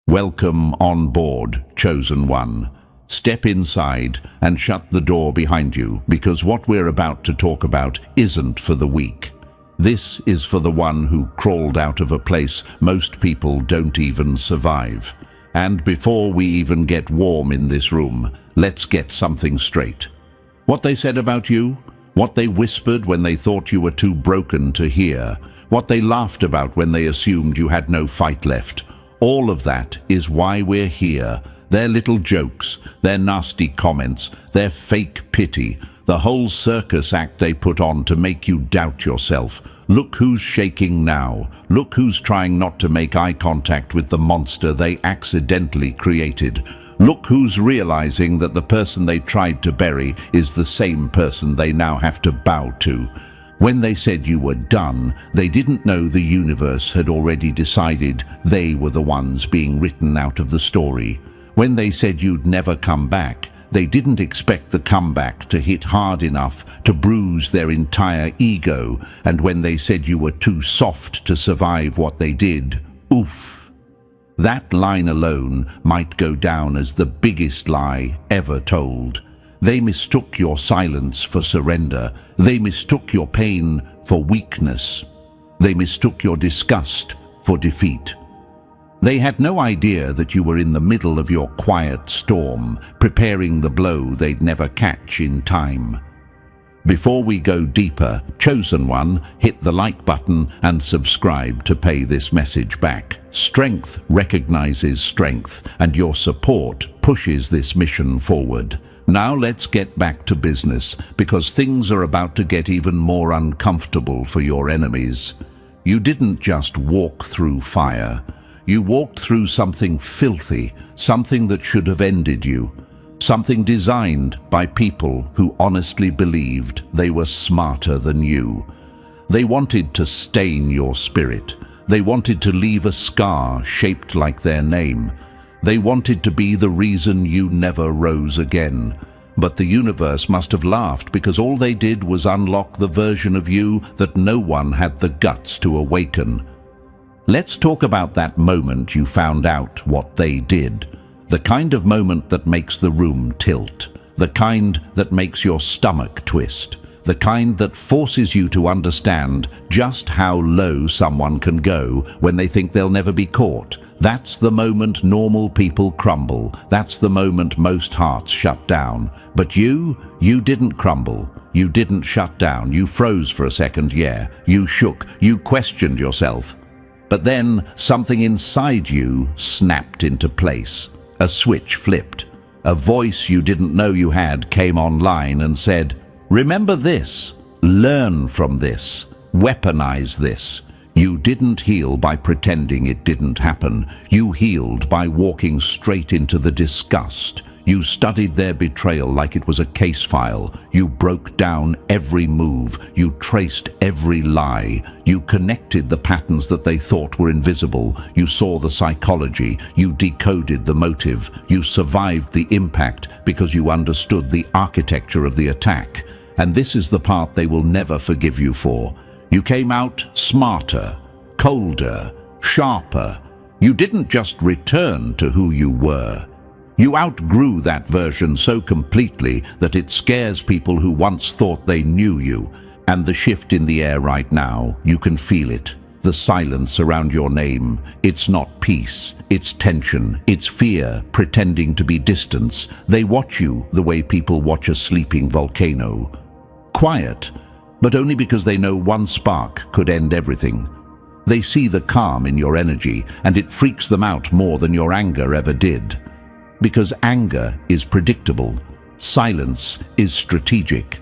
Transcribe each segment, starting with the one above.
Welcome on board, chosen one. Step inside and shut the door behind you, because what we're about to talk about isn't for the weak. This is for the one who crawled out of a place most people don't even survive. And before we even get warm in this room, let's get something straight. What they said about you, what they whispered when they thought you were too broken to hear, what they laughed about when they assumed you had no fight left, all of that is why we're here. Their little jokes, their nasty comments, their fake pity, the whole circus act they put on to make you doubt yourself. Look who's shaking now. Look who's trying not to make eye contact with the monster they accidentally created. Look who's realizing that the person they tried to bury is the same person they now have to bow to. When they said you were done, they didn't know the universe had already decided they were the ones being written out of the story. When they said you'd never come back, they didn't expect the comeback to hit hard enough to bruise their entire ego. And when they said you were too soft to survive what they did, oof. That line alone might go down as the biggest lie ever told. They mistook your silence for surrender. They mistook your pain for weakness. They mistook your disgust for defeat. They had no idea that you were in the middle of your quiet storm, preparing the blow they'd never catch in time. Before we go deeper, chosen one, hit the like button and subscribe to pay this message back. Strength recognizes strength, and your support pushes this mission forward. Now let's get back to business, because things are about to get even more uncomfortable for your enemies. You didn't just walk through fire. You walked through something filthy, something that should have ended you. Something designed by people who honestly believed they were smarter than you. They wanted to stain your spirit. They wanted to leave a scar shaped like their name. They wanted to be the reason you never rose again. But the universe must have laughed, because all they did was unlock the version of you that no one had the guts to awaken. Let's talk about that moment you found out what they did. The kind of moment that makes the room tilt. The kind that makes your stomach twist. The kind that forces you to understand just how low someone can go when they think they'll never be caught. That's the moment normal people crumble. That's the moment most hearts shut down. But you didn't crumble. You didn't shut down. You froze for a second, yeah. You shook. You questioned yourself. But then something inside you snapped into place. A switch flipped. A voice you didn't know you had came online and said, "Remember this. Learn from this. Weaponize this." You didn't heal by pretending it didn't happen. You healed by walking straight into the disgust. You studied their betrayal like it was a case file. You broke down every move. You traced every lie. You connected the patterns that they thought were invisible. You saw the psychology. You decoded the motive. You survived the impact because you understood the architecture of the attack. And this is the part they will never forgive you for. You came out smarter, colder, sharper. You didn't just return to who you were. You outgrew that version so completely that it scares people who once thought they knew you. And the shift in the air right now, you can feel it. The silence around your name. It's not peace, it's tension, it's fear pretending to be distance. They watch you the way people watch a sleeping volcano. Quiet, but only because they know one spark could end everything. They see the calm in your energy, and it freaks them out more than your anger ever did. Because anger is predictable, silence is strategic,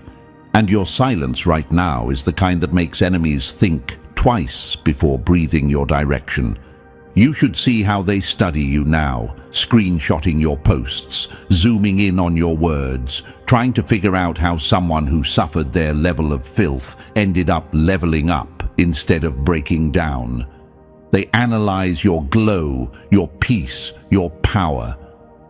and your silence right now is the kind that makes enemies think twice before breathing your direction. You should see how they study you now, screenshotting your posts, zooming in on your words, trying to figure out how someone who suffered their level of filth ended up leveling up instead of breaking down. They analyze your glow, your peace, your power.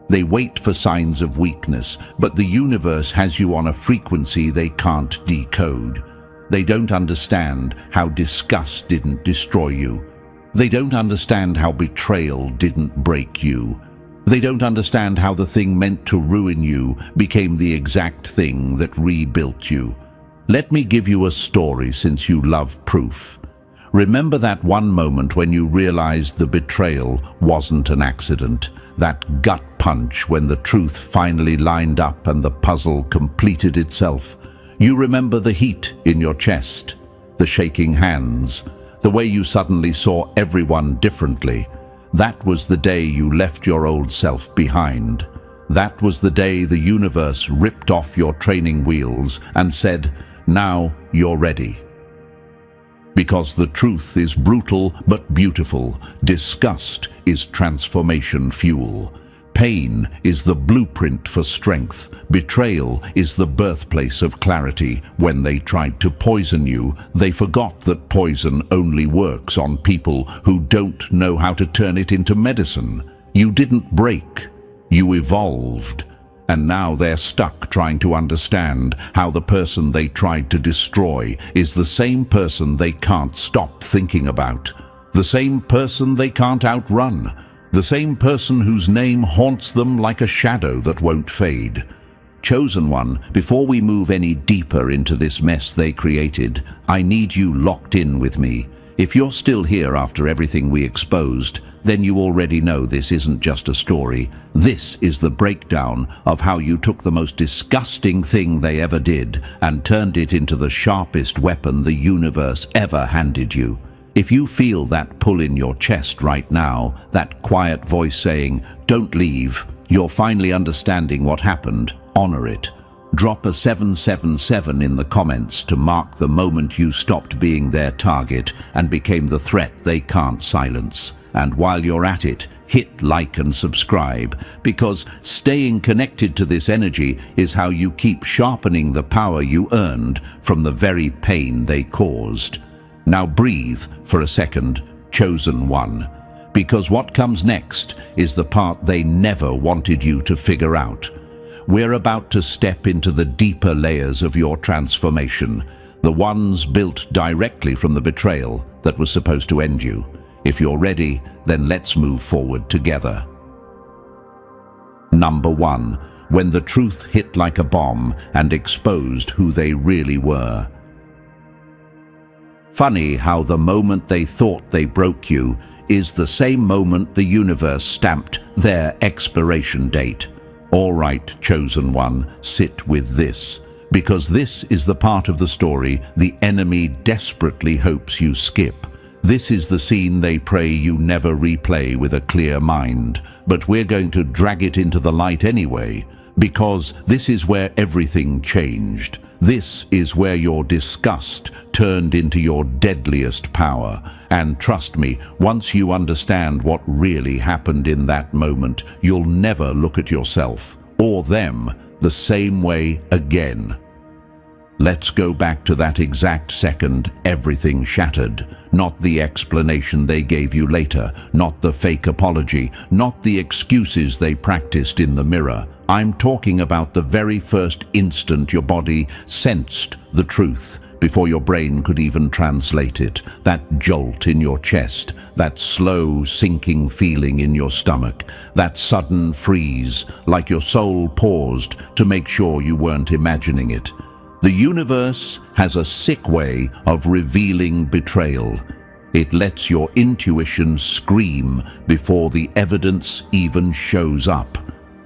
They wait for signs of weakness, but the universe has you on a frequency they can't decode. They don't understand how disgust didn't destroy you. They don't understand how betrayal didn't break you. They don't understand how the thing meant to ruin you became the exact thing that rebuilt you. Let me give you a story since you love proof. Remember that one moment when you realized the betrayal wasn't an accident, that gut punch when the truth finally lined up and the puzzle completed itself. You remember the heat in your chest, the shaking hands, the way you suddenly saw everyone differently. That was the day you left your old self behind. That was the day the universe ripped off your training wheels and said, "Now you're ready." Because the truth is brutal but beautiful. Disgust is transformation fuel. Pain is the blueprint for strength. Betrayal is the birthplace of clarity. When they tried to poison you, they forgot that poison only works on people who don't know how to turn it into medicine. You didn't break, you evolved. And now they're stuck trying to understand how the person they tried to destroy is the same person they can't stop thinking about, the same person they can't outrun, the same person whose name haunts them like a shadow that won't fade. Chosen One, before we move any deeper into this mess they created, I need you locked in with me. If you're still here after everything we exposed, then you already know this isn't just a story. This is the breakdown of how you took the most disgusting thing they ever did and turned it into the sharpest weapon the universe ever handed you. If you feel that pull in your chest right now, that quiet voice saying, "Don't leave," you're finally understanding what happened. Honor it. Drop a 777 in the comments to mark the moment you stopped being their target and became the threat they can't silence. And while you're at it, hit like and subscribe, because staying connected to this energy is how you keep sharpening the power you earned from the very pain they caused. Now breathe for a second, Chosen One, because what comes next is the part they never wanted you to figure out. We're about to step into the deeper layers of your transformation, the ones built directly from the betrayal that was supposed to end you. If you're ready, then let's move forward together. Number 1. When the truth hit like a bomb and exposed who they really were. Funny how the moment they thought they broke you is the same moment the universe stamped their expiration date. All right, Chosen One, sit with this, because this is the part of the story the enemy desperately hopes you skip. This is the scene they pray you never replay with a clear mind, but we're going to drag it into the light anyway, because this is where everything changed. This is where your disgust turned into your deadliest power. And trust me, once you understand what really happened in that moment, you'll never look at yourself or them the same way again. Let's go back to that exact second everything shattered. Not the explanation they gave you later, not the fake apology, not the excuses they practiced in the mirror. I'm talking about the very first instant your body sensed the truth, before your brain could even translate it. That jolt in your chest, that slow sinking feeling in your stomach, that sudden freeze, like your soul paused to make sure you weren't imagining it. The universe has a sick way of revealing betrayal. It lets your intuition scream before the evidence even shows up.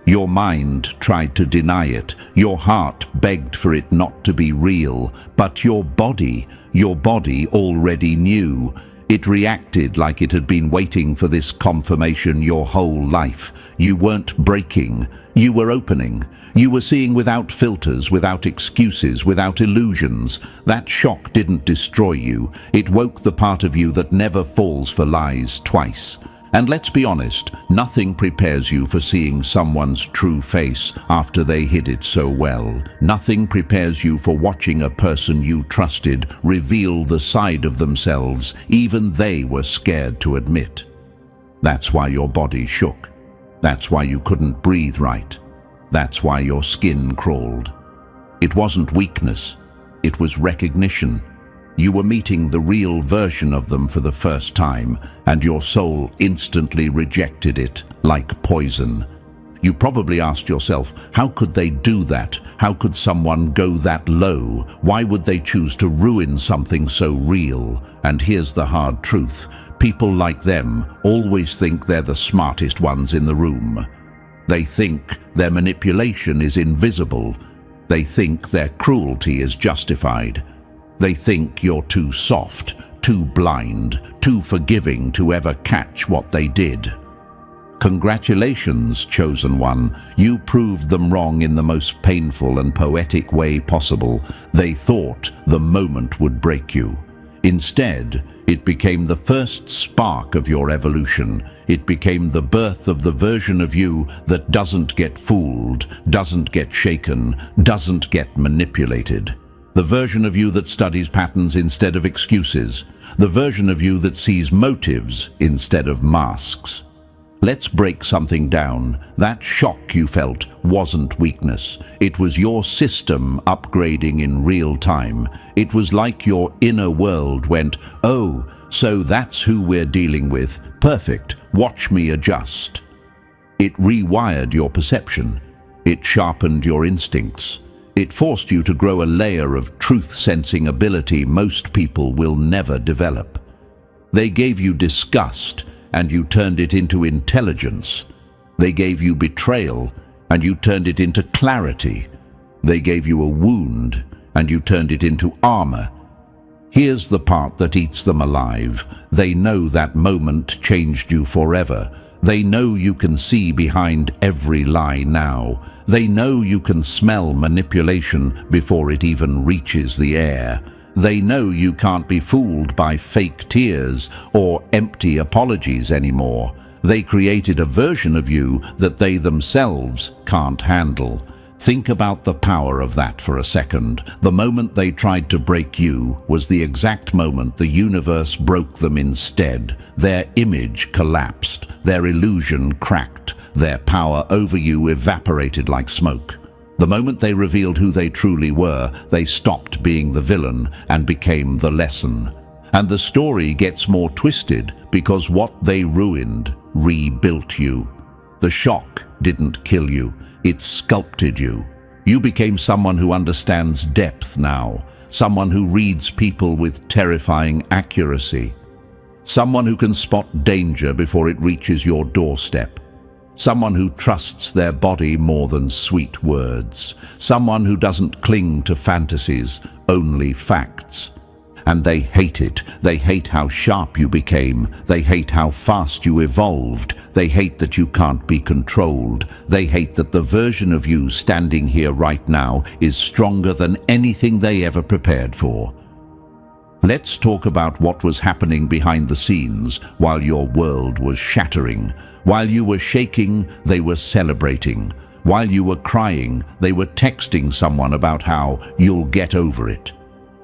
Your mind tried to deny it. Your heart begged for it not to be real. But your body already knew. It reacted like it had been waiting for this confirmation your whole life. You weren't breaking. You were opening. You were seeing without filters, without excuses, without illusions. That shock didn't destroy you. It woke the part of you that never falls for lies twice. And let's be honest, nothing prepares you for seeing someone's true face after they hid it so well. Nothing prepares you for watching a person you trusted reveal the side of themselves even they were scared to admit. That's why your body shook. That's why you couldn't breathe right. That's why your skin crawled. It wasn't weakness. It was recognition. You were meeting the real version of them for the first time, and your soul instantly rejected it like poison. You probably asked yourself, how could they do that? How could someone go that low? Why would they choose to ruin something so real? And here's the hard truth. People like them always think they're the smartest ones in the room. They think their manipulation is invisible. They think their cruelty is justified. They think you're too soft, too blind, too forgiving to ever catch what they did. Congratulations, chosen one. You proved them wrong in the most painful and poetic way possible. They thought the moment would break you. Instead, it became the first spark of your evolution. It became the birth of the version of you that doesn't get fooled, doesn't get shaken, doesn't get manipulated. The version of you that studies patterns instead of excuses. The version of you that sees motives instead of masks. Let's break something down. That shock you felt wasn't weakness. It was your system upgrading in real time. It was like your inner world went, "Oh, so that's who we're dealing with. Perfect. Watch me adjust." It rewired your perception. It sharpened your instincts. It forced you to grow a layer of truth-sensing ability most people will never develop. They gave you disgust, and you turned it into intelligence. They gave you betrayal, and you turned it into clarity. They gave you a wound, and you turned it into armor. Here's the part that eats them alive. They know that moment changed you forever. They know you can see behind every lie now. They know you can smell manipulation before it even reaches the air. They know you can't be fooled by fake tears or empty apologies anymore. They created a version of you that they themselves can't handle. Think about the power of that for a second. The moment they tried to break you was the exact moment the universe broke them instead. Their image collapsed, their illusion cracked, their power over you evaporated like smoke. The moment they revealed who they truly were, they stopped being the villain and became the lesson. And the story gets more twisted because what they ruined rebuilt you. The shock didn't kill you, it sculpted you. You became someone who understands depth now, someone who reads people with terrifying accuracy, someone who can spot danger before it reaches your doorstep. Someone who trusts their body more than sweet words. Someone who doesn't cling to fantasies, only facts. And they hate it. They hate how sharp you became. They hate how fast you evolved. They hate that you can't be controlled. They hate that the version of you standing here right now is stronger than anything they ever prepared for. Let's talk about what was happening behind the scenes while your world was shattering. While you were shaking, they were celebrating. While you were crying, they were texting someone about how you'll get over it.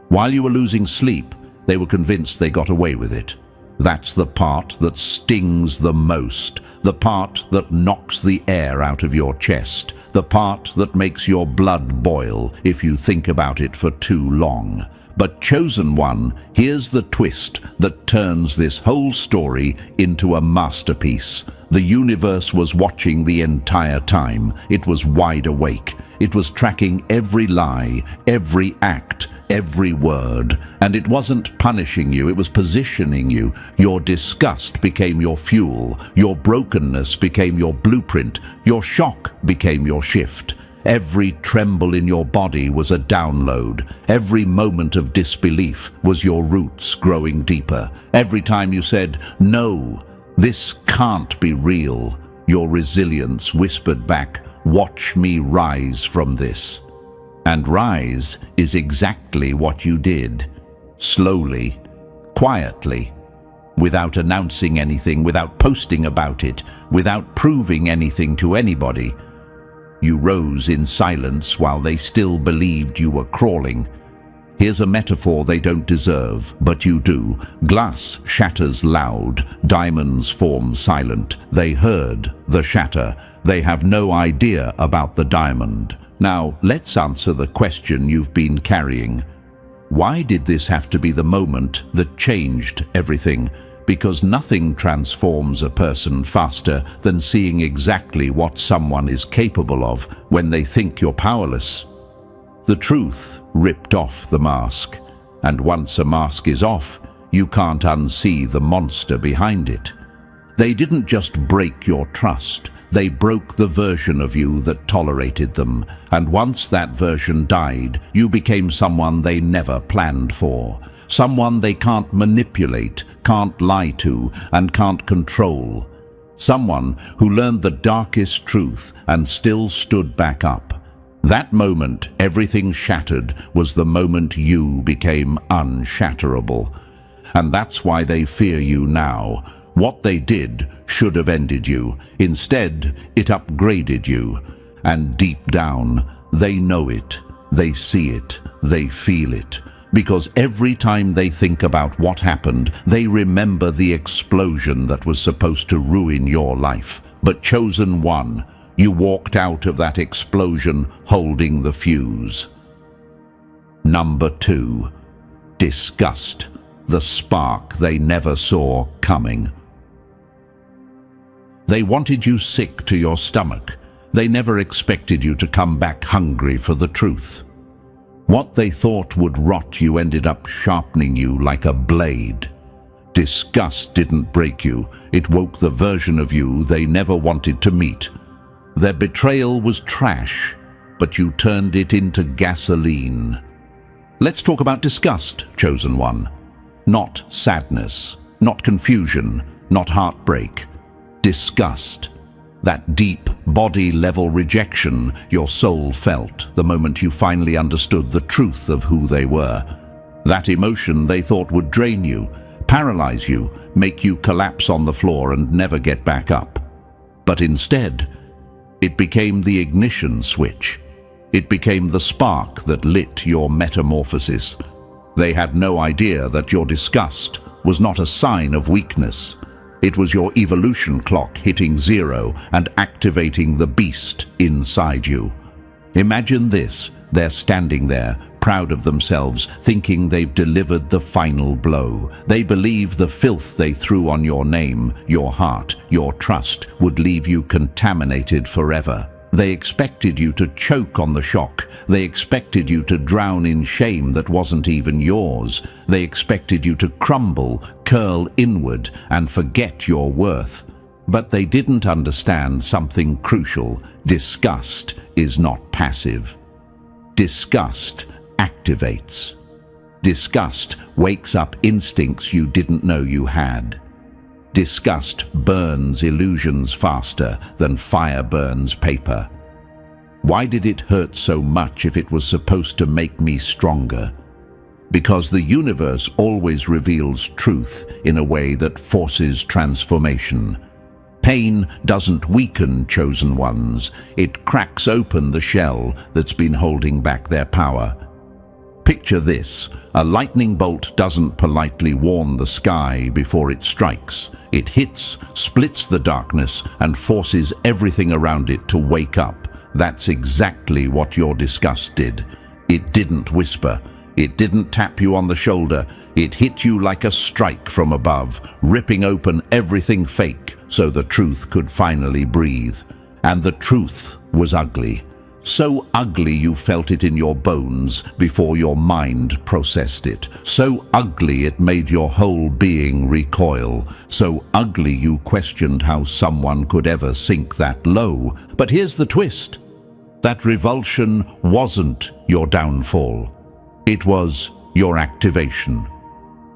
While you were losing sleep, they were convinced they got away with it. That's the part that stings the most, the part that knocks the air out of your chest, the part that makes your blood boil if you think about it for too long. But chosen one, here's the twist that turns this whole story into a masterpiece. The universe was watching the entire time. It was wide awake. It was tracking every lie, every act, every word. And it wasn't punishing you, it was positioning you. Your disgust became your fuel. Your brokenness became your blueprint. Your shock became your shift. Every tremble in your body was a download. Every moment of disbelief was your roots growing deeper. Every time you said, "No, this can't be real," your resilience whispered back, "Watch me rise from this." And rise is exactly what you did. Slowly, quietly, without announcing anything, without posting about it, without proving anything to anybody. You rose in silence while they still believed you were crawling. Here's a metaphor they don't deserve, but you do. Glass shatters loud, diamonds form silent. They heard the shatter. They have no idea about the diamond. Now, let's answer the question you've been carrying. Why did this have to be the moment that changed everything? Because nothing transforms a person faster than seeing exactly what someone is capable of when they think you're powerless. The truth ripped off the mask, and once a mask is off, you can't unsee the monster behind it. They didn't just break your trust, they broke the version of you that tolerated them, and once that version died, you became someone they never planned for. Someone they can't manipulate, can't lie to, and can't control. Someone who learned the darkest truth and still stood back up. That moment everything shattered was the moment you became unshatterable. And that's why they fear you now. What they did should have ended you. Instead, it upgraded you. And deep down, they know it, they see it, they feel it. Because every time they think about what happened, they remember the explosion that was supposed to ruin your life. But chosen one, you walked out of that explosion holding the fuse. Number 2. Disgust, the spark they never saw coming. They wanted you sick to your stomach. They never expected you to come back hungry for the truth. What they thought would rot you ended up sharpening you like a blade. Disgust didn't break you. It woke the version of you they never wanted to meet. Their betrayal was trash, but you turned it into gasoline. Let's talk about disgust, chosen one. Not sadness, not confusion, not heartbreak. Disgust. That deep, body-level rejection your soul felt the moment you finally understood the truth of who they were. That emotion they thought would drain you, paralyze you, make you collapse on the floor and never get back up. But instead, it became the ignition switch. It became the spark that lit your metamorphosis. They had no idea that your disgust was not a sign of weakness. It was your evolution clock hitting 0 and activating the beast inside you. Imagine this, they're standing there, proud of themselves, thinking they've delivered the final blow. They believe the filth they threw on your name, your heart, your trust would leave you contaminated forever. They expected you to choke on the shock. They expected you to drown in shame that wasn't even yours. They expected you to crumble, curl inward, and forget your worth. But they didn't understand something crucial. Disgust is not passive. Disgust activates. Disgust wakes up instincts you didn't know you had. Disgust burns illusions faster than fire burns paper. Why did it hurt so much if it was supposed to make me stronger? Because the universe always reveals truth in a way that forces transformation. Pain doesn't weaken chosen ones. It cracks open the shell that's been holding back their power. Picture this. A lightning bolt doesn't politely warn the sky before it strikes. It hits, splits the darkness, and forces everything around it to wake up. That's exactly what your disgust did. It didn't whisper. It didn't tap you on the shoulder. It hit you like a strike from above, ripping open everything fake so the truth could finally breathe. And the truth was ugly. So ugly you felt it in your bones before your mind processed it. So ugly it made your whole being recoil. So ugly you questioned how someone could ever sink that low. But here's the twist. That revulsion wasn't your downfall. It was your activation.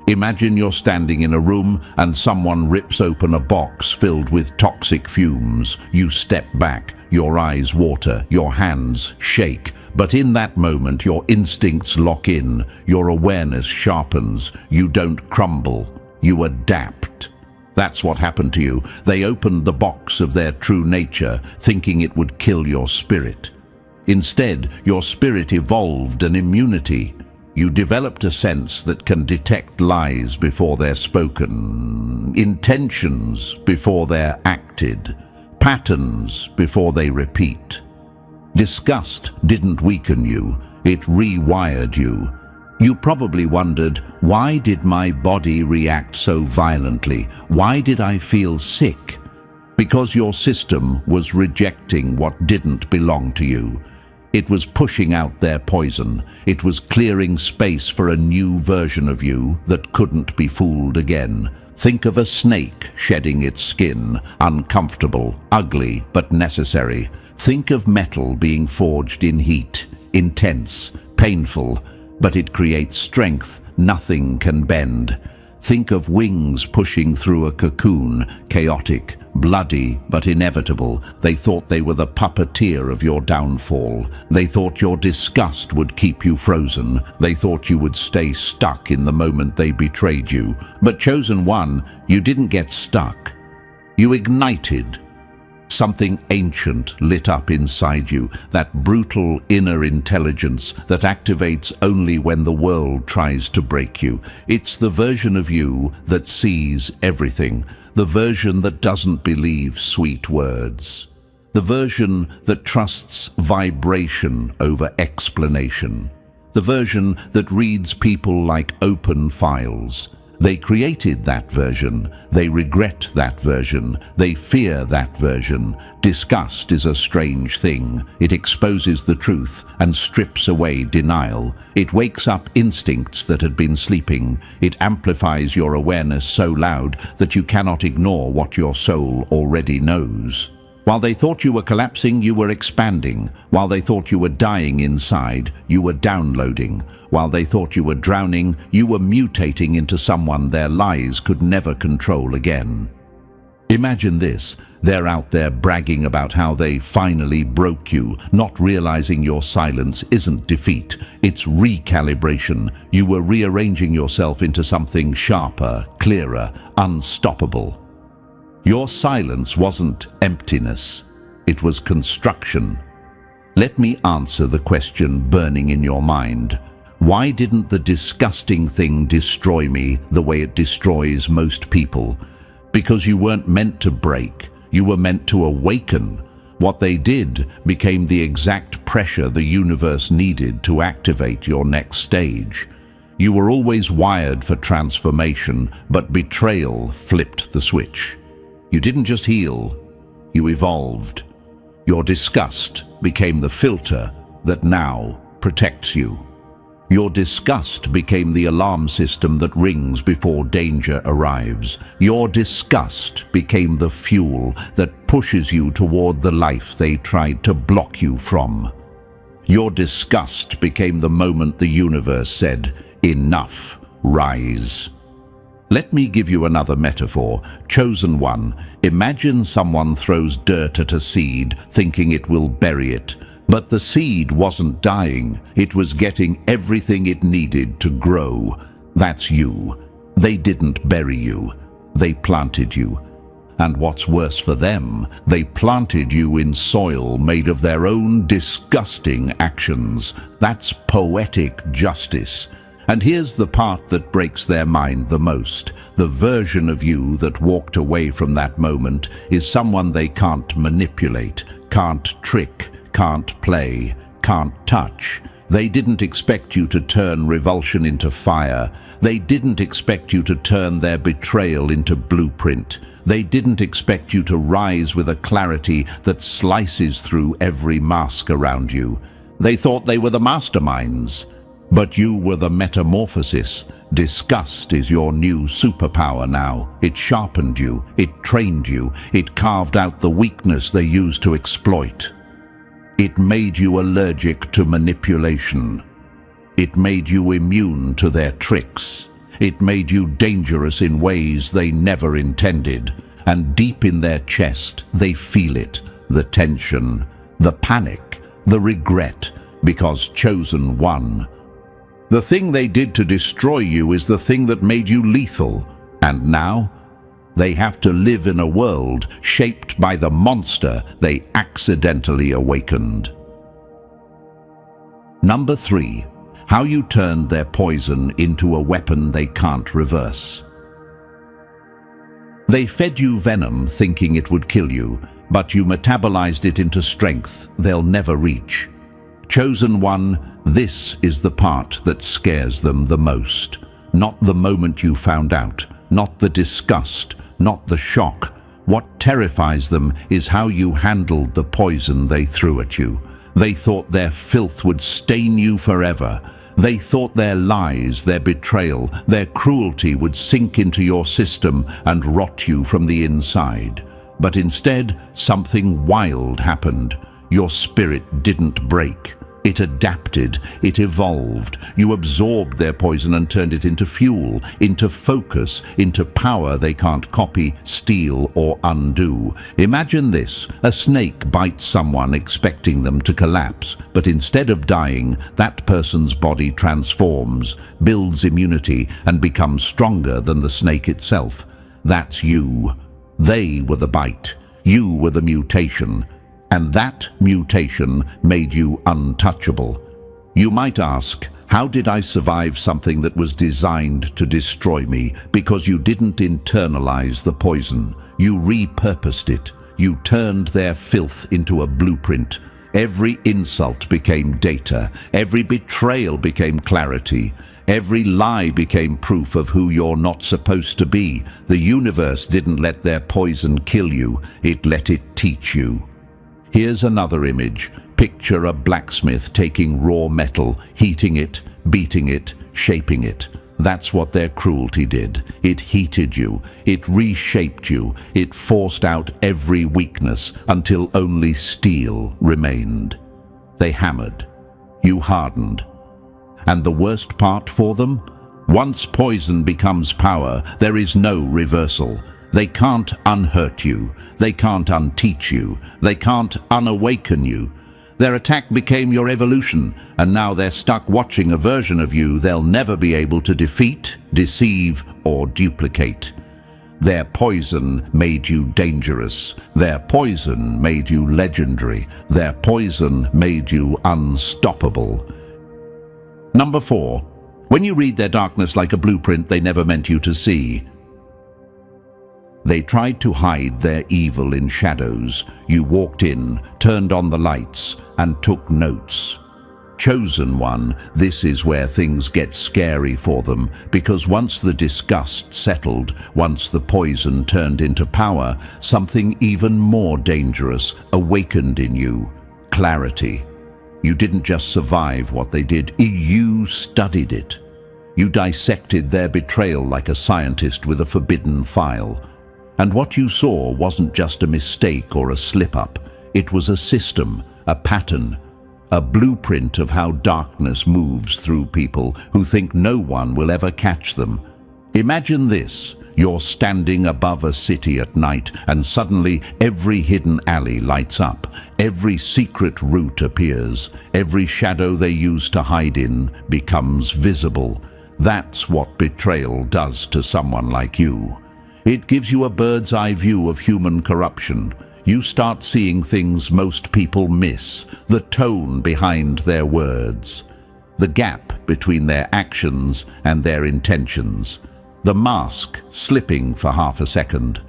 Imagine you're standing in a room and someone rips open a box filled with toxic fumes. You step back, your eyes water, your hands shake. But in that moment, your instincts lock in, your awareness sharpens. You don't crumble, you adapt. That's what happened to you. They opened the box of their true nature, thinking it would kill your spirit. Instead, your spirit evolved an immunity. You developed a sense that can detect lies before they're spoken, intentions before they're acted, patterns before they repeat. Disgust didn't weaken you, it rewired you. You probably wondered, why did my body react so violently? Why did I feel sick? Because your system was rejecting what didn't belong to you. It was pushing out their poison. It was clearing space for a new version of you that couldn't be fooled again. Think of a snake shedding its skin, uncomfortable, ugly, but necessary. Think of metal being forged in heat, intense, painful, but it creates strength nothing can bend. Think of wings pushing through a cocoon, chaotic, bloody, but inevitable. They thought they were the puppeteer of your downfall. They thought your disgust would keep you frozen. They thought you would stay stuck in the moment they betrayed you. But Chosen One, you didn't get stuck. You ignited. Something ancient lit up inside you, that brutal inner intelligence that activates only when the world tries to break you. It's the version of you that sees everything, the version that doesn't believe sweet words, the version that trusts vibration over explanation, the version that reads people like open files. They created that version. They regret that version. They fear that version. Disgust is a strange thing. It exposes the truth and strips away denial. It wakes up instincts that had been sleeping. It amplifies your awareness so loud that you cannot ignore what your soul already knows. While they thought you were collapsing, you were expanding. While they thought you were dying inside, you were downloading. While they thought you were drowning, you were mutating into someone their lies could never control again. Imagine this. They're out there bragging about how they finally broke you, not realizing your silence isn't defeat, it's recalibration. You were rearranging yourself into something sharper, clearer, unstoppable. Your silence wasn't emptiness, it was construction. Let me answer the question burning in your mind. Why didn't the disgusting thing destroy me the way it destroys most people? Because you weren't meant to break, you were meant to awaken. What they did became the exact pressure the universe needed to activate your next stage. You were always wired for transformation, but betrayal flipped the switch. You didn't just heal, you evolved. Your disgust became the filter that now protects you. Your disgust became the alarm system that rings before danger arrives. Your disgust became the fuel that pushes you toward the life they tried to block you from. Your disgust became the moment the universe said, "Enough, rise." Let me give you another metaphor. Chosen One, imagine someone throws dirt at a seed, thinking it will bury it. But the seed wasn't dying. It was getting everything it needed to grow. That's you. They didn't bury you. They planted you. And what's worse for them, they planted you in soil made of their own disgusting actions. That's poetic justice. And here's the part that breaks their mind the most. The version of you that walked away from that moment is someone they can't manipulate, can't trick, can't play, can't touch. They didn't expect you to turn revulsion into fire. They didn't expect you to turn their betrayal into blueprint. They didn't expect you to rise with a clarity that slices through every mask around you. They thought they were the masterminds. But you were the metamorphosis. Disgust is your new superpower now. It sharpened you, it trained you, it carved out the weakness they used to exploit. It made you allergic to manipulation. It made you immune to their tricks. It made you dangerous in ways they never intended. And deep in their chest, they feel it, the tension, the panic, the regret, because Chosen One. The thing they did to destroy you is the thing that made you lethal. And now, they have to live in a world shaped by the monster they accidentally awakened. Number 3. How you turned their poison into a weapon they can't reverse. They fed you venom thinking it would kill you, but you metabolized it into strength they'll never reach. Chosen one, this is the part that scares them the most. Not the moment you found out, not the disgust, not the shock. What terrifies them is how you handled the poison they threw at you. They thought their filth would stain you forever. They thought their lies, their betrayal, their cruelty would sink into your system and rot you from the inside. But instead, something wild happened. Your spirit didn't break. It adapted, it evolved. You absorbed their poison and turned it into fuel, into focus, into power they can't copy, steal, or undo. Imagine this: a snake bites someone expecting them to collapse, but instead of dying, that person's body transforms, builds immunity, and becomes stronger than the snake itself. That's you. They were the bite. You were the mutation. And that mutation made you untouchable. You might ask, how did I survive something that was designed to destroy me? Because you didn't internalize the poison. You repurposed it. You turned their filth into a blueprint. Every insult became data. Every betrayal became clarity. Every lie became proof of who you're not supposed to be. The universe didn't let their poison kill you. It let it teach you. Here's another image. Picture a blacksmith taking raw metal, heating it, beating it, shaping it. That's what their cruelty did. It heated you. It reshaped you. It forced out every weakness until only steel remained. They hammered. You hardened. And the worst part for them? Once poison becomes power, there is no reversal. They can't unhurt you. They can't unteach you. They can't unawaken you. Their attack became your evolution, and now they're stuck watching a version of you they'll never be able to defeat, deceive, or duplicate. Their poison made you dangerous. Their poison made you legendary. Their poison made you unstoppable. Number 4. When you read their darkness like a blueprint they never meant you to see. They tried to hide their evil in shadows. You walked in, turned on the lights, and took notes. Chosen one, this is where things get scary for them, because once the disgust settled, once the poison turned into power, something even more dangerous awakened in you: clarity. You didn't just survive what they did, you studied it. You dissected their betrayal like a scientist with a forbidden file. And what you saw wasn't just a mistake or a slip-up. It was a system, a pattern, a blueprint of how darkness moves through people who think no one will ever catch them. Imagine this: you're standing above a city at night, and suddenly every hidden alley lights up. Every secret route appears. Every shadow they used to hide in becomes visible. That's what betrayal does to someone like you. It gives you a bird's-eye view of human corruption. You start seeing things most people miss: the tone behind their words, the gap between their actions and their intentions, the mask slipping for half a second,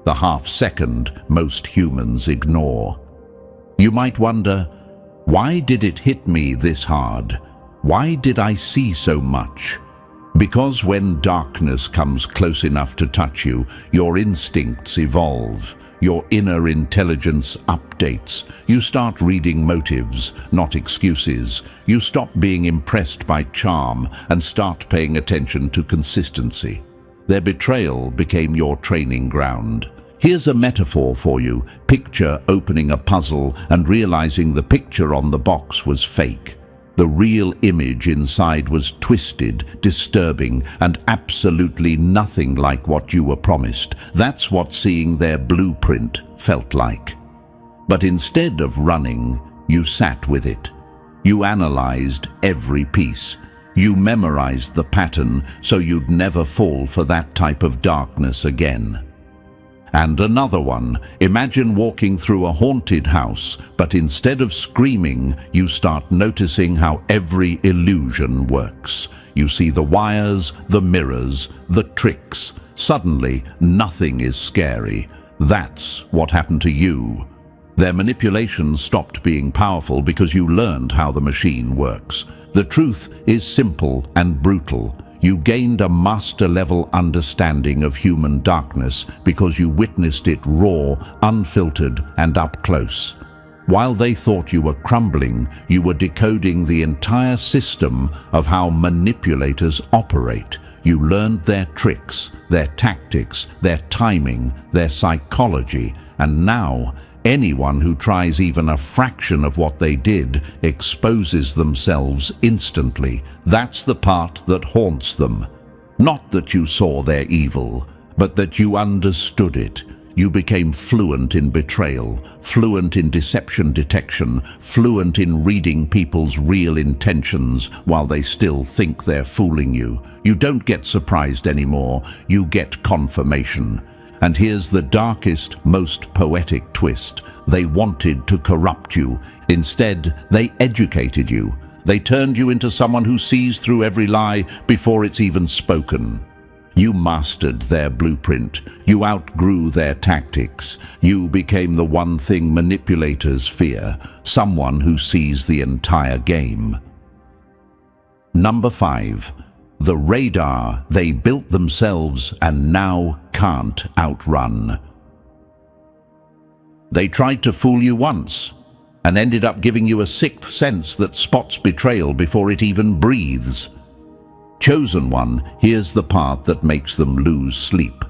the half second most humans ignore. You might wonder, why did it hit me this hard? Why did I see so much? Because when darkness comes close enough to touch you, your instincts evolve. Your inner intelligence updates. You start reading motives, not excuses. You stop being impressed by charm and start paying attention to consistency. Their betrayal became your training ground. Here's a metaphor for you. Picture opening a puzzle and realizing the picture on the box was fake. The real image inside was twisted, disturbing, and absolutely nothing like what you were promised. That's what seeing their blueprint felt like. But instead of running, you sat with it. You analyzed every piece. You memorized the pattern so you'd never fall for that type of darkness again. And another one. Imagine walking through a haunted house, but instead of screaming, you start noticing how every illusion works. You see the wires, the mirrors, the tricks. Suddenly, nothing is scary. That's what happened to you. Their manipulation stopped being powerful because you learned how the machine works. The truth is simple and brutal. You gained a master-level understanding of human darkness because you witnessed it raw, unfiltered, and up close. While they thought you were crumbling, you were decoding the entire system of how manipulators operate. You learned their tricks, their tactics, their timing, their psychology, and now anyone who tries even a fraction of what they did exposes themselves instantly. That's the part that haunts them. Not that you saw their evil, but that you understood it. You became fluent in betrayal, fluent in deception detection, fluent in reading people's real intentions while they still think they're fooling you. You don't get surprised anymore, you get confirmation. And here's the darkest, most poetic twist. They wanted to corrupt you. Instead, they educated you. They turned you into someone who sees through every lie before it's even spoken. You mastered their blueprint. You outgrew their tactics. You became the one thing manipulators fear, someone who sees the entire game. Number 5. The radar they built themselves and now can't outrun. They tried to fool you once and ended up giving you a sixth sense that spots betrayal before it even breathes. Chosen one, here's the part that makes them lose sleep.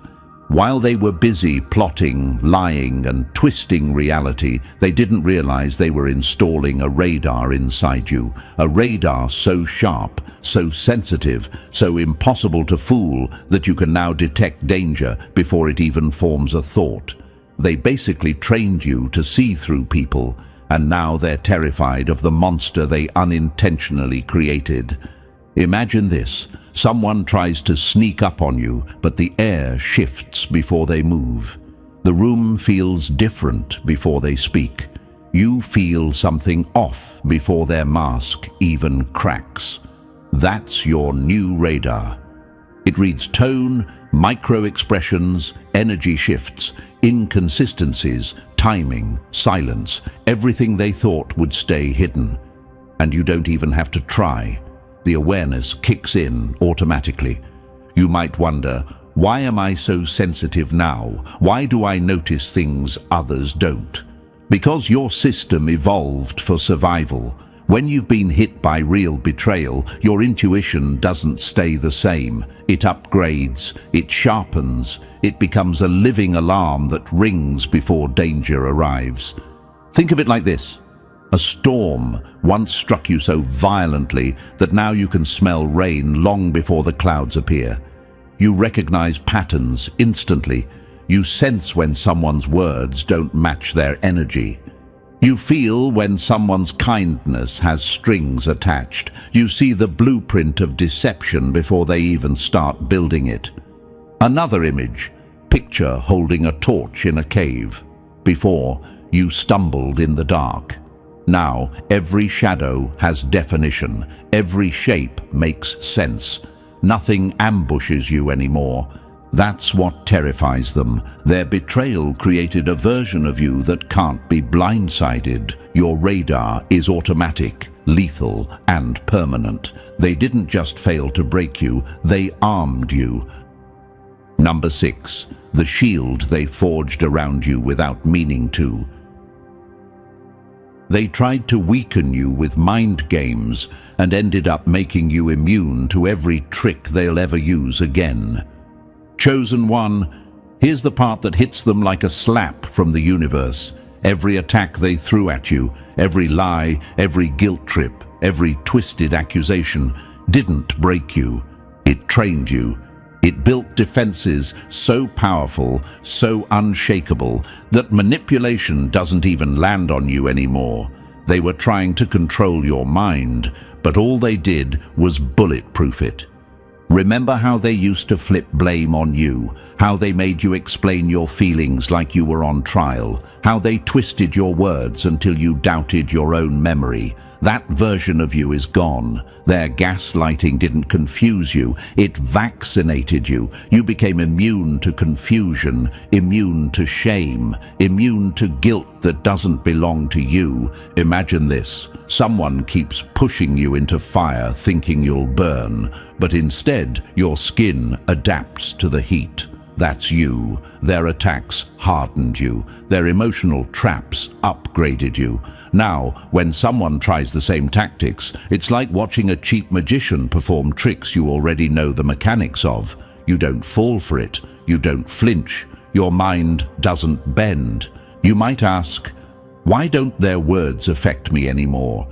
While they were busy plotting, lying, and twisting reality, they didn't realize they were installing a radar inside you. A radar so sharp, so sensitive, so impossible to fool that you can now detect danger before it even forms a thought. They basically trained you to see through people, and now they're terrified of the monster they unintentionally created. Imagine this. Someone tries to sneak up on you, but the air shifts before they move. The room feels different before they speak. You feel something off before their mask even cracks. That's your new radar. It reads tone, micro-expressions, energy shifts, inconsistencies, timing, silence, everything they thought would stay hidden. And you don't even have to try. The awareness kicks in automatically. You might wonder, why am I so sensitive now? Why do I notice things others don't? Because your system evolved for survival. When you've been hit by real betrayal, your intuition doesn't stay the same. It upgrades, it sharpens, it becomes a living alarm that rings before danger arrives. Think of it like this. A storm once struck you so violently that now you can smell rain long before the clouds appear. You recognize patterns instantly. You sense when someone's words don't match their energy. You feel when someone's kindness has strings attached. You see the blueprint of deception before they even start building it. Another image, picture holding a torch in a cave. Before, you stumbled in the dark. Now, every shadow has definition. Every shape makes sense. Nothing ambushes you anymore. That's what terrifies them. Their betrayal created a version of you that can't be blindsided. Your radar is automatic, lethal, and permanent. They didn't just fail to break you, they armed you. Number 6. The shield they forged around you without meaning to. They tried to weaken you with mind games and ended up making you immune to every trick they'll ever use again. Chosen one, here's the part that hits them like a slap from the universe. Every attack they threw at you, every lie, every guilt trip, every twisted accusation didn't break you. It trained you. It built defenses so powerful, so unshakable, that manipulation doesn't even land on you anymore. They were trying to control your mind, but all they did was bulletproof it. Remember how they used to flip blame on you, how they made you explain your feelings like you were on trial, how they twisted your words until you doubted your own memory. That version of you is gone. Their gaslighting didn't confuse you, it vaccinated you. You became immune to confusion, immune to shame, immune to guilt that doesn't belong to you. Imagine this. Someone keeps pushing you into fire thinking you'll burn, but instead your skin adapts to the heat. That's you. Their attacks hardened you. Their emotional traps upgraded you. Now, when someone tries the same tactics, it's like watching a cheap magician perform tricks you already know the mechanics of. You don't fall for it. You don't flinch. Your mind doesn't bend. You might ask, why don't their words affect me anymore?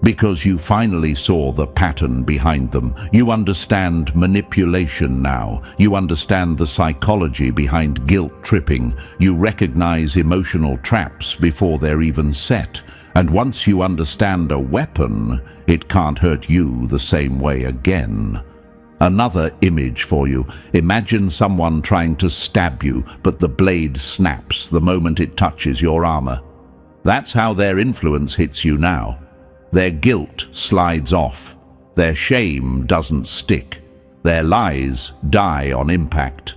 Because you finally saw the pattern behind them. You understand manipulation now. You understand the psychology behind guilt tripping. You recognize emotional traps before they're even set. And once you understand a weapon, it can't hurt you the same way again. Another image for you. Imagine someone trying to stab you, but the blade snaps the moment it touches your armor. That's how their influence hits you now. Their guilt slides off. Their shame doesn't stick. Their lies die on impact.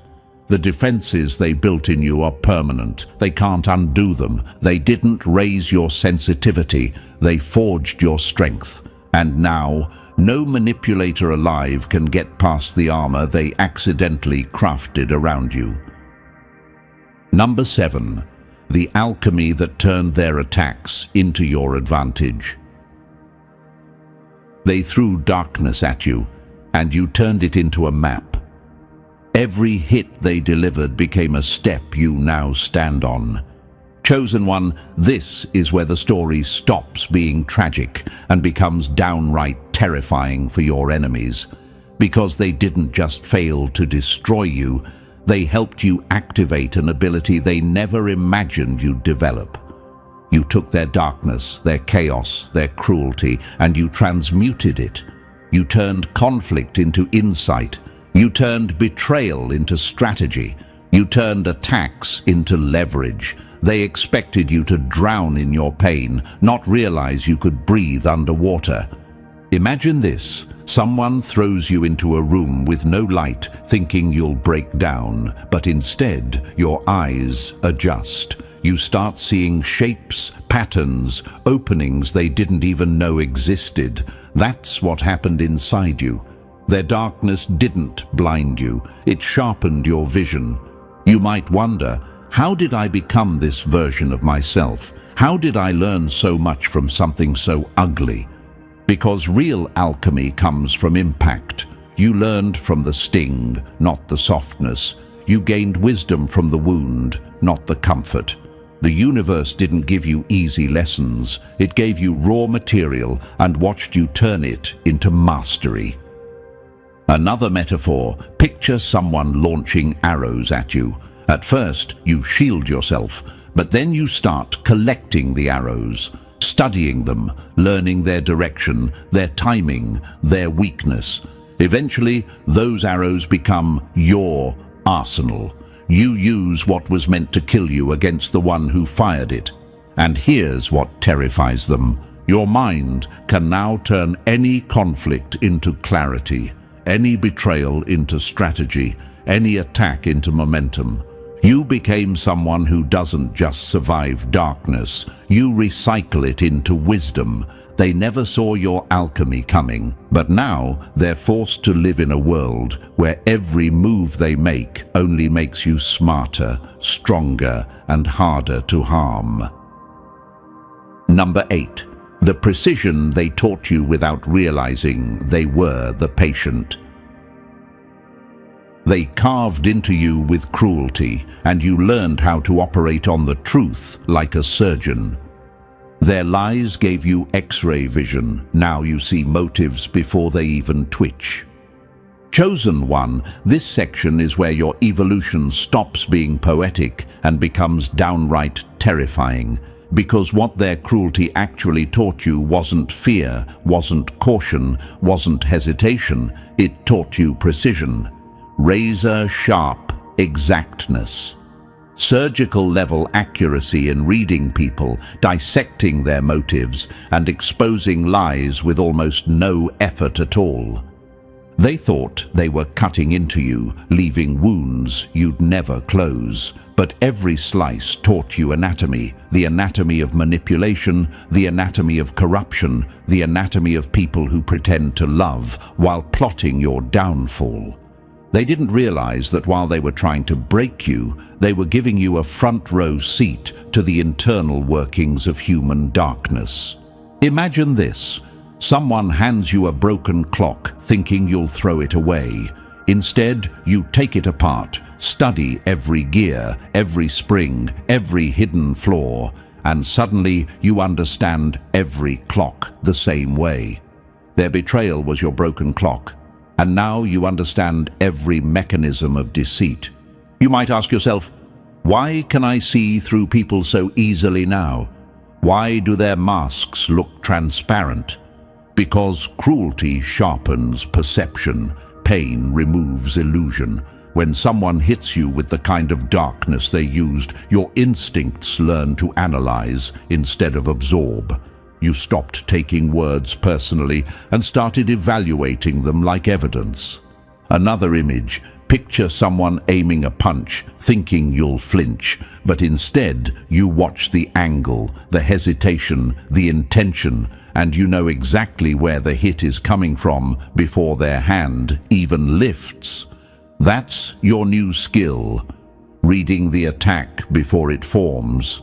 The defenses they built in you are permanent. They can't undo them. They didn't raise your sensitivity. They forged your strength. And now, no manipulator alive can get past the armor they accidentally crafted around you. Number 7. The alchemy that turned their attacks into your advantage. They threw darkness at you, and you turned it into a map. Every hit they delivered became a step you now stand on. Chosen One, this is where the story stops being tragic and becomes downright terrifying for your enemies. Because they didn't just fail to destroy you, they helped you activate an ability they never imagined you'd develop. You took their darkness, their chaos, their cruelty, and you transmuted it. You turned conflict into insight. You turned betrayal into strategy. You turned attacks into leverage. They expected you to drown in your pain, not realize you could breathe underwater. Imagine this. Someone throws you into a room with no light, thinking you'll break down, but instead your eyes adjust. You start seeing shapes, patterns, openings they didn't even know existed. That's what happened inside you. Their darkness didn't blind you. It sharpened your vision. You might wonder, how did I become this version of myself? How did I learn so much from something so ugly? Because real alchemy comes from impact. You learned from the sting, not the softness. You gained wisdom from the wound, not the comfort. The universe didn't give you easy lessons. It gave you raw material and watched you turn it into mastery. Another metaphor, picture someone launching arrows at you. At first, you shield yourself, but then you start collecting the arrows, studying them, learning their direction, their timing, their weakness. Eventually, those arrows become your arsenal. You use what was meant to kill you against the one who fired it. And here's what terrifies them. Your mind can now turn any conflict into clarity, any betrayal into strategy, any attack into momentum. You became someone who doesn't just survive darkness. You recycle it into wisdom. They never saw your alchemy coming, but now they're forced to live in a world where every move they make only makes you smarter, stronger, and harder to harm. Number 8. The precision they taught you without realizing they were the patient. They carved into you with cruelty, and you learned how to operate on the truth like a surgeon. Their lies gave you X-ray vision. Now you see motives before they even twitch. Chosen One, this section is where your evolution stops being poetic and becomes downright terrifying, because what their cruelty actually taught you wasn't fear, wasn't caution, wasn't hesitation. It taught you precision. Razor-sharp exactness. Surgical level accuracy in reading people, dissecting their motives, and exposing lies with almost no effort at all. They thought they were cutting into you, leaving wounds you'd never close. But every slice taught you anatomy, the anatomy of manipulation, the anatomy of corruption, the anatomy of people who pretend to love while plotting your downfall. They didn't realize that while they were trying to break you, they were giving you a front row seat to the internal workings of human darkness. Imagine this. Someone hands you a broken clock thinking you'll throw it away. Instead, you take it apart, study every gear, every spring, every hidden flaw, and suddenly you understand every clock the same way. Their betrayal was your broken clock, and now you understand every mechanism of deceit. You might ask yourself, why can I see through people so easily now? Why do their masks look transparent? Because cruelty sharpens perception, pain removes illusion. When someone hits you with the kind of darkness they used, your instincts learn to analyze instead of absorb. You stopped taking words personally and started evaluating them like evidence. Another image. Picture someone aiming a punch, thinking you'll flinch, but instead you watch the angle, the hesitation, the intention, and you know exactly where the hit is coming from before their hand even lifts. That's your new skill, reading the attack before it forms.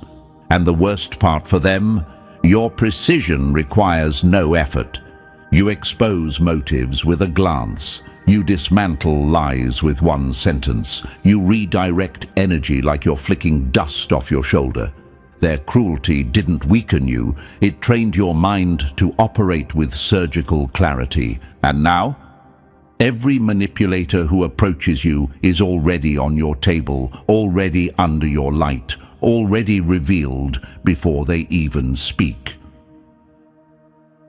And the worst part for them, your precision requires no effort. You expose motives with a glance. You dismantle lies with one sentence. You redirect energy like you're flicking dust off your shoulder. Their cruelty didn't weaken you. It trained your mind to operate with surgical clarity. And now, every manipulator who approaches you is already on your table, already under your light, already revealed before they even speak.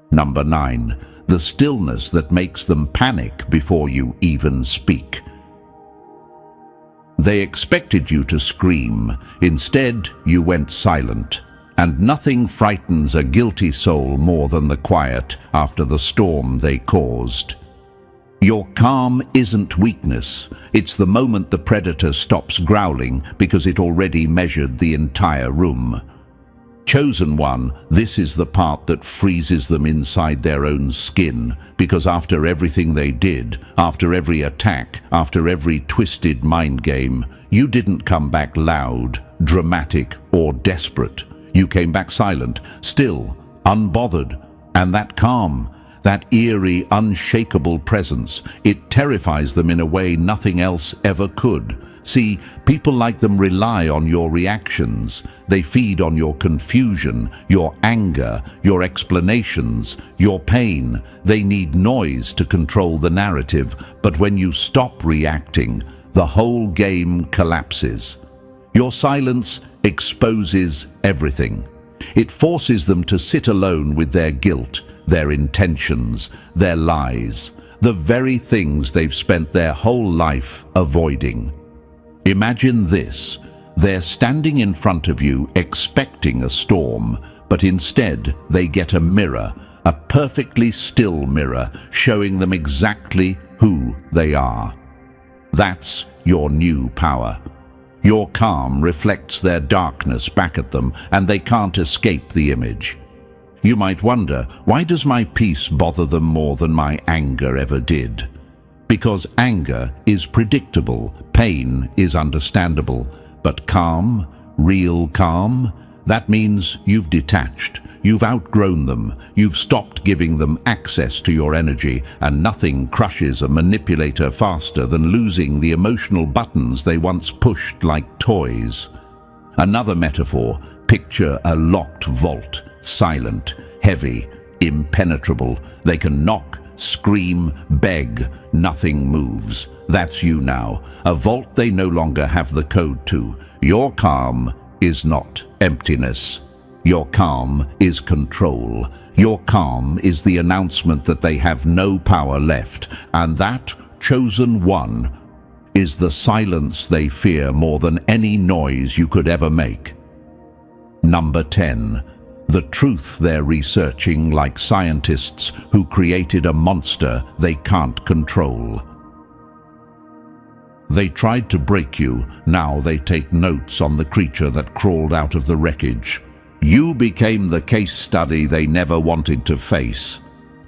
Number 9. The stillness that makes them panic before you even speak. They expected you to scream. Instead, you went silent. And nothing frightens a guilty soul more than the quiet after the storm they caused. Your calm isn't weakness. It's the moment the predator stops growling because it already measured the entire room. Chosen one, this is the part that freezes them inside their own skin, because after everything they did, after every attack, after every twisted mind game, you didn't come back loud, dramatic, or desperate. You came back silent, still, unbothered, and that calm, that eerie, unshakable presence, it terrifies them in a way nothing else ever could. See, people like them rely on your reactions. They feed on your confusion, your anger, your explanations, your pain. They need noise to control the narrative, but when you stop reacting, the whole game collapses. Your silence exposes everything. It forces them to sit alone with their guilt, their intentions, their lies, the very things they've spent their whole life avoiding. Imagine this. They're standing in front of you expecting a storm, but instead they get a mirror, a perfectly still mirror, showing them exactly who they are. That's your new power. Your calm reflects their darkness back at them, and they can't escape the image. You might wonder, why does my peace bother them more than my anger ever did? Because anger is predictable, pain is understandable, but calm, real calm, that means you've detached, you've outgrown them, you've stopped giving them access to your energy, and nothing crushes a manipulator faster than losing the emotional buttons they once pushed like toys. Another metaphor, picture a locked vault, silent, heavy, impenetrable. They can knock, scream, beg, nothing moves. That's you now, a vault they no longer have the code to. Your calm is not emptiness. Your calm is control. Your calm is the announcement that they have no power left, and that chosen one is the silence they fear more than any noise you could ever make. Number 10. The truth they're researching like scientists who created a monster they can't control. They tried to break you, now they take notes on the creature that crawled out of the wreckage. You became the case study they never wanted to face.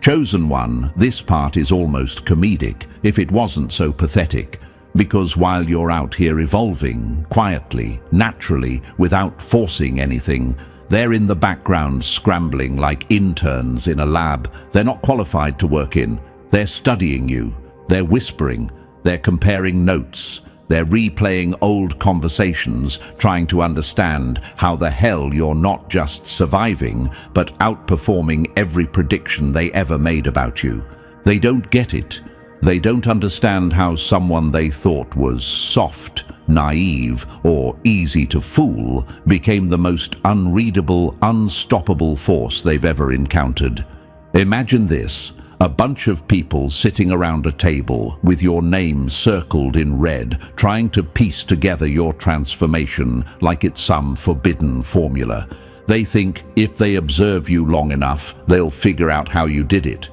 Chosen one, this part is almost comedic, if it wasn't so pathetic, because while you're out here evolving, quietly, naturally, without forcing anything, they're in the background scrambling like interns in a lab they're not qualified to work in. They're studying you, they're whispering, they're comparing notes, they're replaying old conversations, trying to understand how the hell you're not just surviving, but outperforming every prediction they ever made about you. They don't get it. They don't understand how someone they thought was soft, naive, or easy to fool became the most unreadable, unstoppable force they've ever encountered. Imagine this. A bunch of people sitting around a table with your name circled in red, trying to piece together your transformation like it's some forbidden formula. They think if they observe you long enough, they'll figure out how you did it.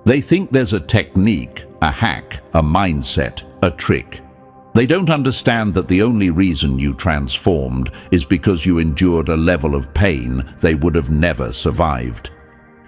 They think there's a technique, a hack, a mindset, a trick. They don't understand that the only reason you transformed is because you endured a level of pain they would have never survived.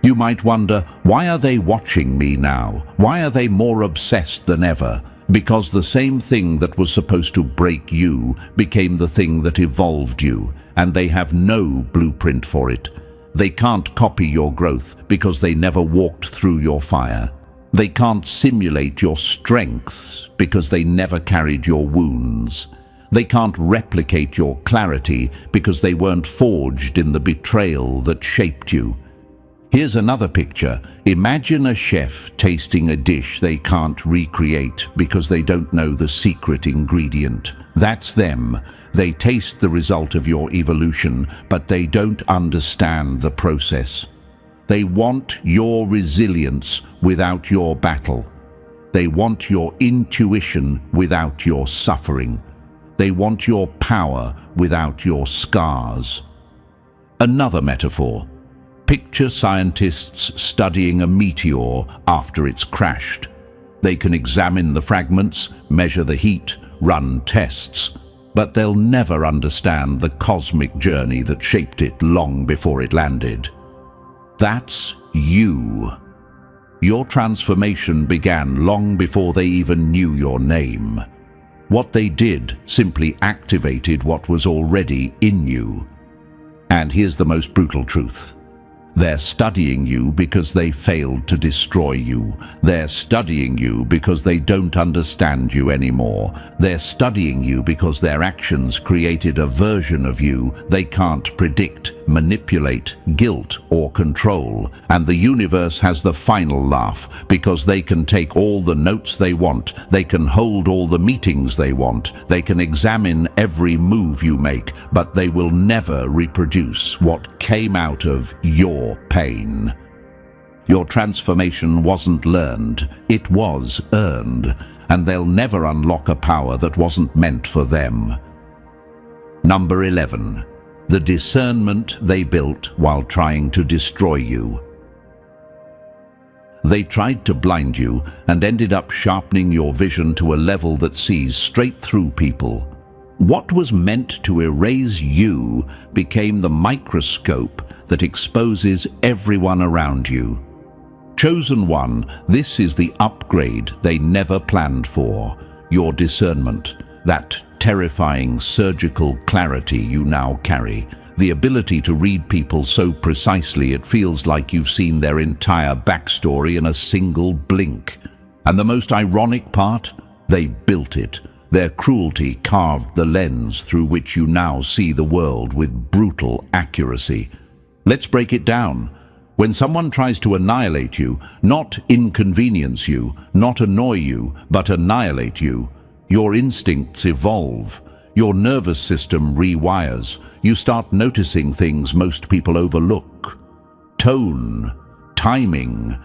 You might wonder, why are they watching me now? Why are they more obsessed than ever? Because the same thing that was supposed to break you became the thing that evolved you, and they have no blueprint for it. They can't copy your growth because they never walked through your fire. They can't simulate your strengths because they never carried your wounds. They can't replicate your clarity because they weren't forged in the betrayal that shaped you. Here's another picture. Imagine a chef tasting a dish they can't recreate because they don't know the secret ingredient. That's them. They taste the result of your evolution, but they don't understand the process. They want your resilience without your battle. They want your intuition without your suffering. They want your power without your scars. Another metaphor. Picture scientists studying a meteor after it's crashed. They can examine the fragments, measure the heat, run tests, but they'll never understand the cosmic journey that shaped it long before it landed. That's you. Your transformation began long before they even knew your name. What they did simply activated what was already in you. And here's the most brutal truth. They're studying you because they failed to destroy you. They're studying you because they don't understand you anymore. They're studying you because their actions created a version of you they can't predict, manipulate, guilt, or control. And the universe has the final laugh because they can take all the notes they want, they can hold all the meetings they want, they can examine every move you make, but they will never reproduce what came out of your pain. Your transformation wasn't learned, it was earned, and they'll never unlock a power that wasn't meant for them. Number 11. The discernment they built while trying to destroy you. They tried to blind you and ended up sharpening your vision to a level that sees straight through people. What was meant to erase you became the microscope that exposes everyone around you. Chosen one, this is the upgrade they never planned for. Your discernment, that terrifying surgical clarity you now carry, the ability to read people so precisely it feels like you've seen their entire backstory in a single blink. And the most ironic part? They built it. Their cruelty carved the lens through which you now see the world with brutal accuracy. Let's break it down. When someone tries to annihilate you, not inconvenience you, not annoy you, but annihilate you, your instincts evolve. Your nervous system rewires. You start noticing things most people overlook. Tone, timing,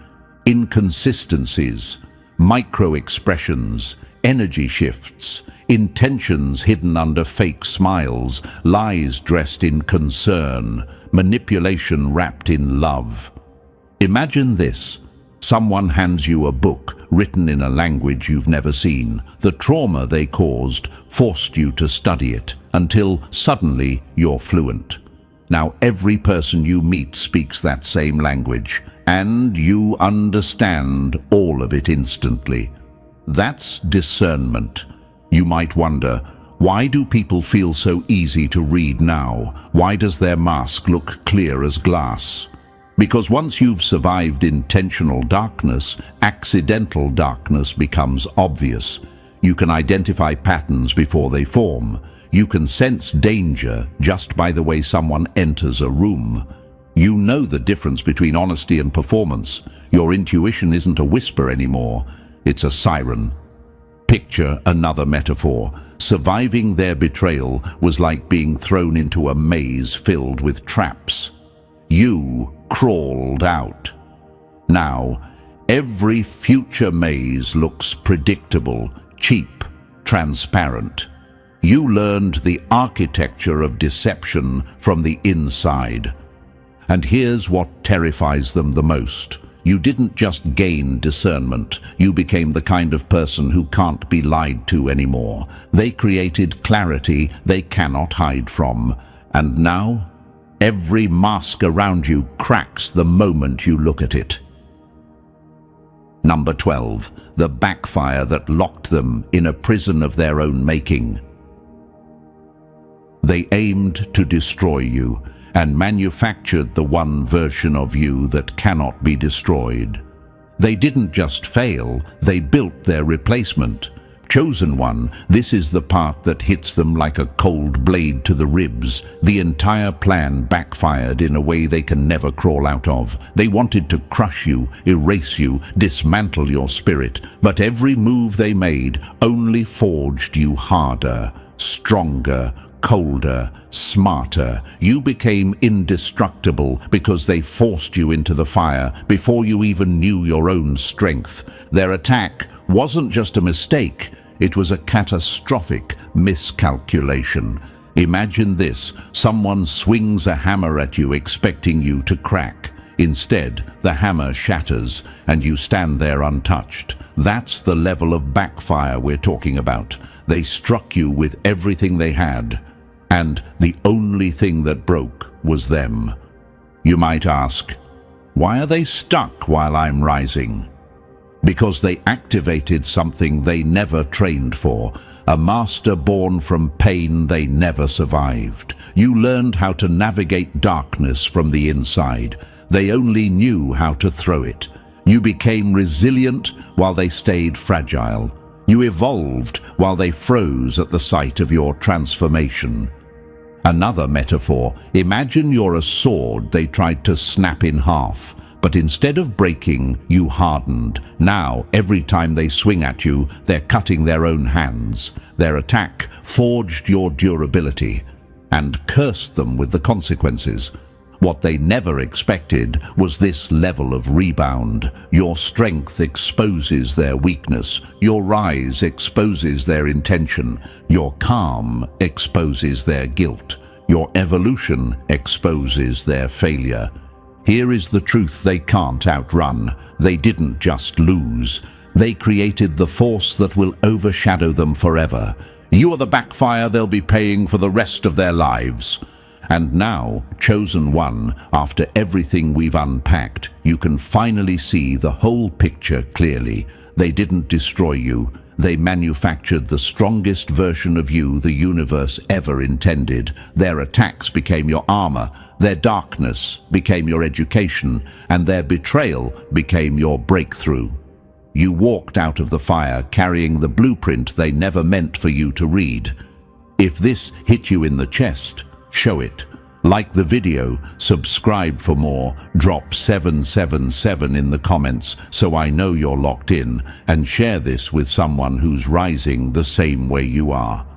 inconsistencies, micro-expressions, energy shifts, intentions hidden under fake smiles, lies dressed in concern, manipulation wrapped in love. Imagine this. Someone hands you a book written in a language you've never seen. The trauma they caused forced you to study it until suddenly you're fluent. Now every person you meet speaks that same language, and you understand all of it instantly. That's discernment. You might wonder, why do people feel so easy to read now? Why does their mask look clear as glass? Because once you've survived intentional darkness, accidental darkness becomes obvious. You can identify patterns before they form. You can sense danger just by the way someone enters a room. You know the difference between honesty and performance. Your intuition isn't a whisper anymore. It's a siren. Picture another metaphor. Surviving their betrayal was like being thrown into a maze filled with traps. You crawled out. Now, every future maze looks predictable, cheap, transparent. You learned the architecture of deception from the inside. And here's what terrifies them the most. You didn't just gain discernment, you became the kind of person who can't be lied to anymore. They created clarity they cannot hide from. And now, every mask around you cracks the moment you look at it. Number 12. The backfire that locked them in a prison of their own making. They aimed to destroy you and manufactured the one version of you that cannot be destroyed. They didn't just fail, they built their replacement. Chosen one, this is the part that hits them like a cold blade to the ribs. The entire plan backfired in a way they can never crawl out of. They wanted to crush you, erase you, dismantle your spirit, but every move they made only forged you harder, stronger, colder, smarter. You became indestructible because they forced you into the fire before you even knew your own strength. Their attack wasn't just a mistake, it was a catastrophic miscalculation. Imagine this, someone swings a hammer at you expecting you to crack. Instead, the hammer shatters and you stand there untouched. That's the level of backfire we're talking about. They struck you with everything they had, and the only thing that broke was them. You might ask, why are they stuck while I'm rising? Because they activated something they never trained for, a master born from pain they never survived. You learned how to navigate darkness from the inside. They only knew how to throw it. You became resilient while they stayed fragile. You evolved while they froze at the sight of your transformation. Another metaphor, imagine you're a sword they tried to snap in half, but instead of breaking, you hardened. Now, every time they swing at you, they're cutting their own hands. Their attack forged your durability and cursed them with the consequences. What they never expected was this level of rebound. Your strength exposes their weakness. Your rise exposes their intention. Your calm exposes their guilt. Your evolution exposes their failure. Here is the truth they can't outrun. They didn't just lose. They created the force that will overshadow them forever. You are the backfire they'll be paying for the rest of their lives. And now, chosen one, after everything we've unpacked, you can finally see the whole picture clearly. They didn't destroy you. They manufactured the strongest version of you the universe ever intended. Their attacks became your armor, their darkness became your education, and their betrayal became your breakthrough. You walked out of the fire carrying the blueprint they never meant for you to read. If this hit you in the chest, show it. Like the video, subscribe for more, drop 777 in the comments so I know you're locked in, and share this with someone who's rising the same way you are.